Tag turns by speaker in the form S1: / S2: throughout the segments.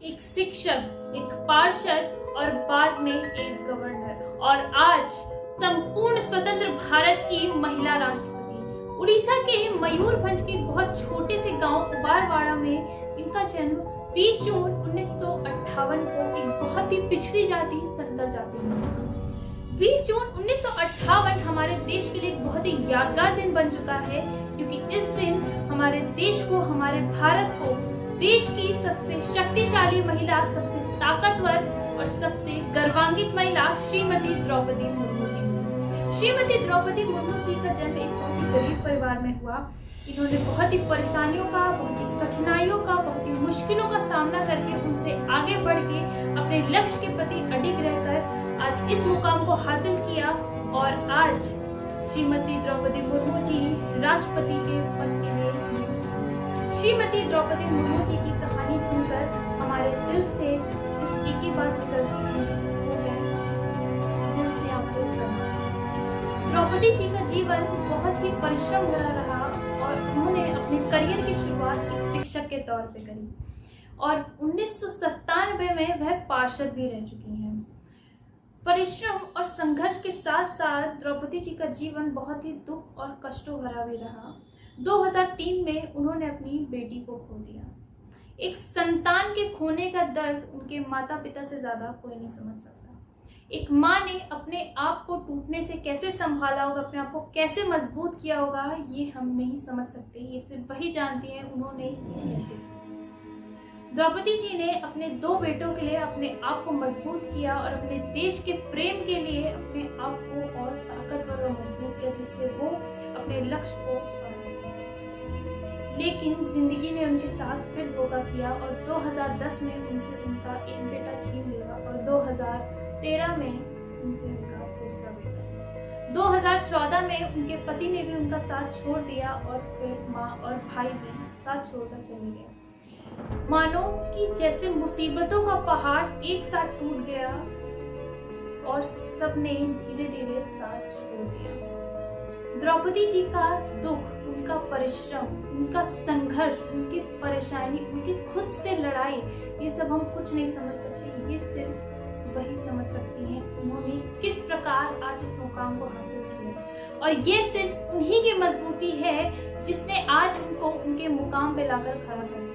S1: एक शिक्षक, एक पार्षद और बाद में एक गवर्नर, और आज संपूर्ण स्वतंत्र भारत की महिला राष्ट्रपति। उड़ीसा के मयूरभंज के बहुत छोटे से गांव उबारवाड़ा में इनका जन्म 20 जून 1958 को एक बहुत ही पिछड़ी जाति संतल जाति में हुआ। 20 जून 1958 हमारे देश के लिए एक बहुत ही यादगार दिन बन चुका है, क्योंकि इस दिन हमारे देश को, हमारे भारत को, देश की सबसे शक्तिशाली महिला, सबसे ताकतवर और सबसे गर्वान्वित महिला श्रीमती द्रौपदी मुर्मू जी। श्रीमती द्रौपदी मुर्मू जी का जन्म एक बहुत ही गरीब परिवार में हुआ। इन्होंने बहुत ही परेशानियों का, बहुत ही कठिनाइयों का, बहुत ही मुश्किलों का सामना करके उनसे आगे बढ़ के अपने लक्ष्य के प्रति अडिग रहकर आज इस मुकाम को हासिल किया, और आज श्रीमती द्रौपदी मुर्मू जी राष्ट्रपति के पद के लिए नियुक्त। श्रीमती द्रौपदी मुर्मू जी की कहानी सुनकर हमारे दिल से सिर्फ एक ही बात निकलती है, वो है दिल से आपको प्रणाम। द्रौपदी जी का जीवन बहुत ही परिश्रम भरा रहा और उन्होंने अपने करियर की शुरुआत एक शिक्षक के तौर पे करी, और 1997 में वह पार्षद भी रह चुकी हैं। परिश्रम और संघर्ष के साथ साथ द्रौपदी जी का जीवन बहुत ही दुख और कष्टों भरा भी रहा। 2003 में उन्होंने अपनी बेटी को खो दिया। एक संतान के खोने का दर्द उनके माता पिता से ज्यादा कोई नहीं समझ सकता। एक माँ ने अपने आप को टूटने से कैसे संभाला होगा, अपने आप को कैसे मजबूत किया होगा, ये हम नहीं समझ सकते। ये सिर्फ वही जानती हैं उन्होंने कैसे किया। द्रौपदी जी ने अपने 2 बेटों के लिए अपने आप को मजबूत किया और अपने देश के प्रेम के लिए अपने आप को और ताकतवर और मजबूत किया, जिससे वो अपने लक्ष्य को पा सके। लेकिन जिंदगी ने उनके साथ फिर धोखा किया और 2010 में उनसे उनका एक बेटा छीन लिया और 2013 में उनसे उनका दूसरा बेटा। 2014 में उनके पति ने भी उनका साथ छोड़ दिया और फिर माँ और भाई भी साथ छोड़कर चले गए। मानो कि जैसे मुसीबतों का पहाड़ एक साथ टूट गया और सबने धीरे धीरे साथ छोड़ दिया। द्रौपदी जी का दुख, उनका परिश्रम, उनका संघर्ष, उनकी परेशानी, उनकी खुद से लड़ाई, ये सब हम कुछ नहीं समझ सकते। ये सिर्फ वही समझ सकती हैं उन्होंने किस प्रकार आज इस मुकाम को हासिल किया, और ये सिर्फ उन्हीं की मजबूती है जिसने आज उनको उनके मुकाम पे लाकर खड़ा कर दिया।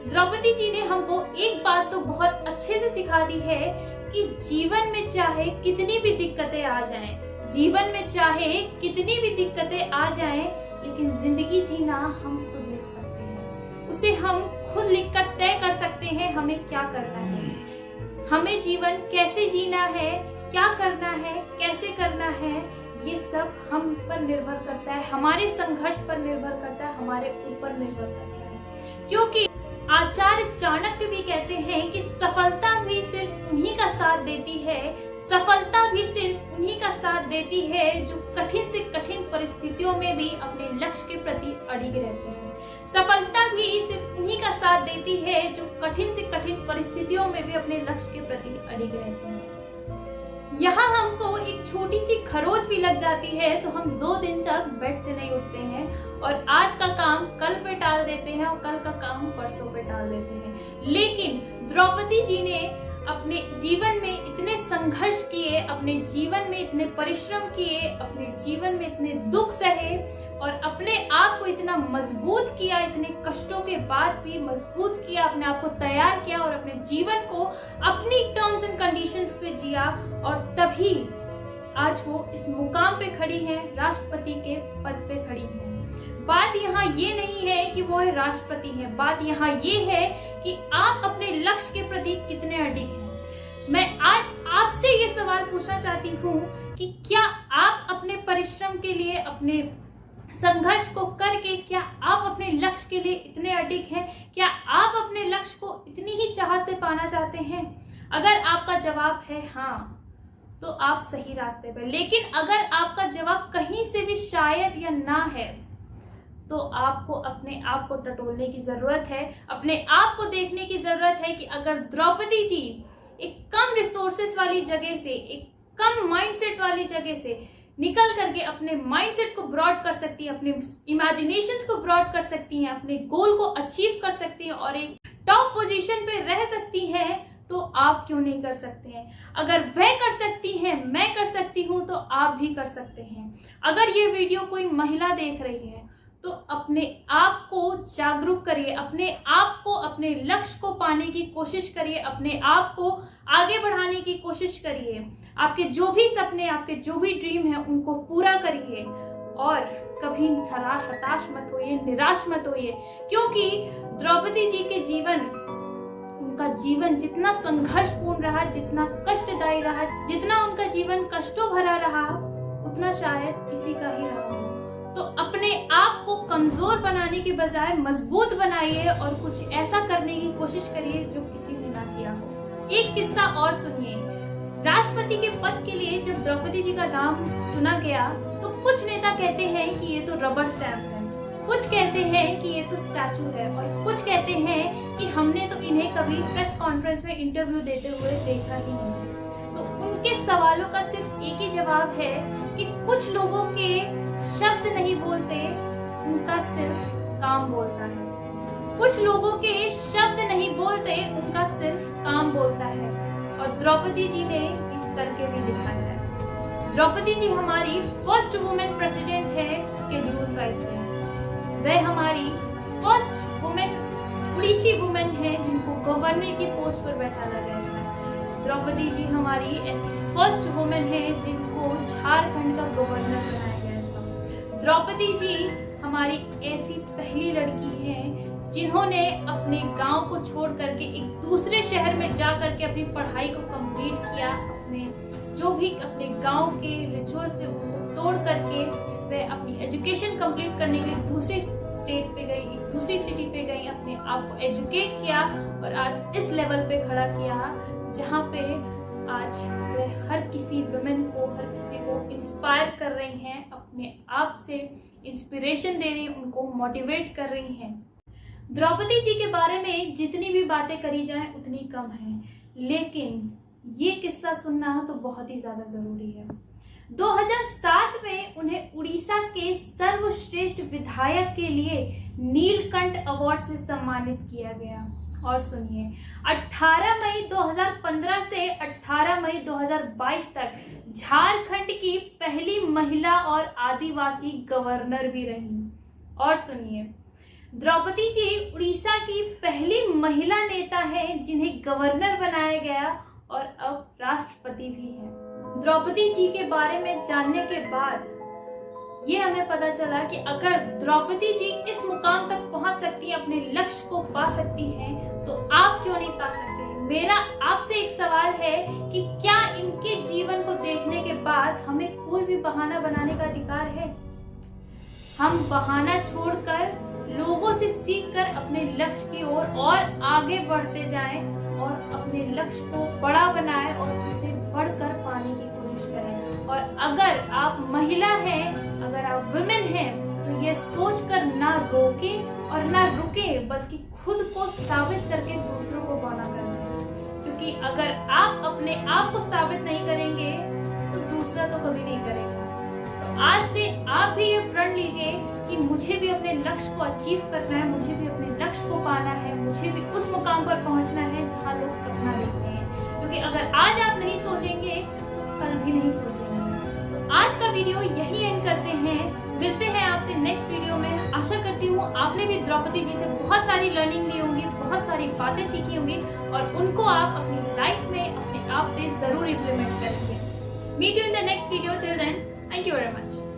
S1: द्रौपदी जी ने हमको एक बात तो बहुत अच्छे से सिखा दी है कि जीवन में चाहे कितनी भी दिक्कतें आ जाएं, जीवन में चाहे कितनी भी दिक्कतें आ जाएं, लेकिन जिंदगी जीना हम खुद लिख सकते हैं। उसे हम खुद लिखकर तय कर सकते हैं हमें क्या करना है, हमें जीवन कैसे जीना है, क्या करना है, कैसे करना है। ये सब हम पर निर्भर करता है, हमारे संघर्ष पर निर्भर करता है, हमारे ऊपर निर्भर करता है। क्योंकि आचार्य चाणक्य भी कहते हैं कि सफलता भी सिर्फ उन्हीं का साथ देती है, सफलता भी सिर्फ उन्हीं का साथ देती है जो कठिन से कठिन परिस्थितियों में भी अपने लक्ष्य के प्रति अडिग रहते हैं। सफलता भी सिर्फ उन्हीं का साथ देती है जो कठिन से कठिन परिस्थितियों में भी अपने लक्ष्य के प्रति अडिग रहते हैं। यहाँ हमको एक छोटी सी खरोच भी लग जाती है तो हम 2 दिन तक बेड से नहीं उठते हैं और आज का काम कल पे टाल देते हैं और कल का काम परसों पे टाल देते हैं। लेकिन द्रौपदी जी ने अपने जीवन में इतने संघर्ष किए, अपने जीवन में इतने परिश्रम किए, अपने जीवन में इतने दुख सहे और अपने आप को इतना मजबूत किया, इतने कष्टों के बाद भी मजबूत किया, अपने आप को तैयार किया और अपने जीवन को अपनी टर्म्स एंड कंडीशंस पे जिया, और तभी आज वो इस मुकाम पे खड़ी हैं, राष्ट्रपति के पद पे खड़ी हैं। बात यहाँ ये नहीं है कि वो राष्ट्रपति हैं, बात यहाँ ये है कि आप अपने लक्ष्य के प्रति कितने अडिग हैं। मैं आज आपसे ये सवाल पूछना चाहती हूँ कि क्या आप अपने परिश्रम के लिए, अपने संघर्ष को करके, क्या आप अपने लक्ष्य के लिए इतने अडिग हैं? क्या आप अपने लक्ष्य को इतनी ही चाहत से पाना चाहते हैं? अगर आपका जवाब है हाँ, तो आप सही रास्ते पर। लेकिन अगर आपका जवाब कहीं से भी शायद या ना है, तो आपको अपने आप को टटोलने की जरूरत है, अपने आप को देखने की जरूरत है कि अगर द्रौपदी जी एक कम रिसोर्सेस वाली जगह से, एक कम माइंडसेट वाली जगह से निकल करके अपने माइंडसेट को ब्रॉड कर सकती है, अपने इमेजिनेशंस को ब्रॉड कर सकती हैं, अपने गोल को अचीव कर सकती हैं और एक टॉप पोजीशन पे रह सकती हैं तो आप क्यों नहीं कर सकते हैं? अगर वह कर सकती हैं, मैं कर सकती हूं, तो आप भी कर सकते हैं। अगर ये वीडियो कोई महिला देख रही है तो अपने आप को जागरूक करिए, अपने आप को, अपने लक्ष्य को पाने की कोशिश करिए, अपने आप को आगे बढ़ाने की कोशिश करिए। आपके जो भी सपने, आपके जो भी ड्रीम है, उनको पूरा करिए और कभी हताश मत होइए, निराश मत होइए, क्योंकि द्रौपदी जी के उनका जीवन जितना संघर्षपूर्ण रहा, जितना कष्टदायी रहा, जितना उनका जीवन कष्टों भरा रहा, उतना शायद किसी का ही रहा हो। तो अपने आप को कमजोर बनाने के बजाय मजबूत बनाइए और कुछ ऐसा करने की कोशिश करिए जो किसी ने ना किया हो। एक किस्सा और सुनिए। राष्ट्रपति के पद के लिए जब द्रौपदी जी का नाम चुना गया तो कुछ नेता कहते हैं कि ये तो रबर स्टैम्प है, कुछ कहते हैं कि ये तो स्टैचू है, और कुछ कहते हैं कि हमने तो इन्हें कभी प्रेस कॉन्फ्रेंस में इंटरव्यू देते हुए देखा ही नहीं। तो उनके सवालों का सिर्फ एक ही जवाब है कि कुछ लोगों के शब्द नहीं बोलते, उनका सिर्फ काम बोलता है। कुछ लोगों के शब्द नहीं बोलते, उनका सिर्फ काम बोलता है। और द्रौपदी जी ने ये करके भी दिखाया है। द्रौपदी जी हमारी फर्स्ट वुमेन प्रेसिडेंट है शेड्यूल्ड ट्राइब से। वह हमारी फर्स्ट वुमेन उड़ीसी वुमेन है जिनको गवर्नर की पोस्ट पर बैठाया गया है। द्रौपदी जी हमारी ऐसी फर्स्ट वुमेन है जिनको झारखंड का गवर्नर बनाया गया था। द्रौपदी जी हमारी ऐसी पहली लड़की है जिन्होंने अपने गांव को छोड़ करके एक दूसरे शहर में जा करके अपनी पढ़ाई को कंप्लीट किया। अपने जो भी अपने गांव के रिचुअल से उनको तोड़ करके वह अपनी एजुकेशन कंप्लीट करने के लिए दूसरे स्टेट पे गई, एक दूसरी सिटी पे गई, अपने आप को एजुकेट किया और आज इस लेवल पे खड़ा किया जहाँ पे आज वह हर किसी वुमेन को, हर किसी को इंस्पायर कर रही हैं, अपने आप से इंस्पिरेशन दे रही हैं, उनको मोटिवेट कर रही हैं। द्रौपदी जी के बारे में जितनी भी बातें करी जाएं उतनी कम है, लेकिन ये किस्सा सुनना तो बहुत ही ज्यादा जरूरी है। 2007 में उन्हें उड़ीसा के सर्वश्रेष्ठ विधायक के लिए नीलकंठ अवार्ड से सम्मानित किया गया। और सुनिए, 18 मई 2015 से 18 मई 2022 तक झारखंड की पहली महिला और आदिवासी गवर्नर भी रही। और सुनिए, द्रौपदी जी उड़ीसा की पहली महिला नेता है जिन्हें गवर्नर बनाया गया और अब राष्ट्रपति भी हैं। द्रौपदी जी के बारे में जानने के बाद ये हमें पता चला कि अगर द्रौपदी जी इस मुकाम तक पहुंच सकती है, अपने लक्ष्य को पा सकती हैं, तो आप क्यों नहीं पा सकते? मेरा आपसे एक सवाल है कि क्या इनके जीवन को देखने के बाद हमें कोई भी बहाना बनाने का अधिकार है? हम बहाना छोड़कर लोगों से सीखकर अपने लक्ष्य की ओर और आगे बढ़ते जाएं और अपने लक्ष्य को बड़ा बनाएं और उसे बढ़कर पाने की कोशिश करें। और अगर आप महिला हैं, अगर आप वुमेन हैं, तो ये सोचकर ना रोके और ना रुके, बल्कि खुद को साबित करके दूसरों को बड़ा करें। क्योंकि अगर आप अपने आप को साबित नहीं करेंगे तो दूसरा तो कभी नहीं करेगा। तो आज से आप भी ये प्रण लीजिए कि मुझे भी अपने लक्ष्य को अचीव करना है, मुझे भी अपने लक्ष्य को पाना है, मुझे भी उस मुकाम पर पहुंचना है जहां लोग सपना देखते हैं। क्योंकि अगर आज आप नहीं सोचेंगे तो कल भी नहीं सोचेंगे। तो आज का वीडियो यही एंड करते हैं, मिलते हैं आपसे नेक्स्ट वीडियो में। आशा करती हूँ आपने भी द्रौपदी जी से बहुत सारी लर्निंग ली होंगी, बहुत सारी बातें सीखी होंगी और उनको आप अपनी लाइफ में अपने आप पे जरूर इम्प्लीमेंट करेंगे। Meet you in the next video. Till then, thank you very much.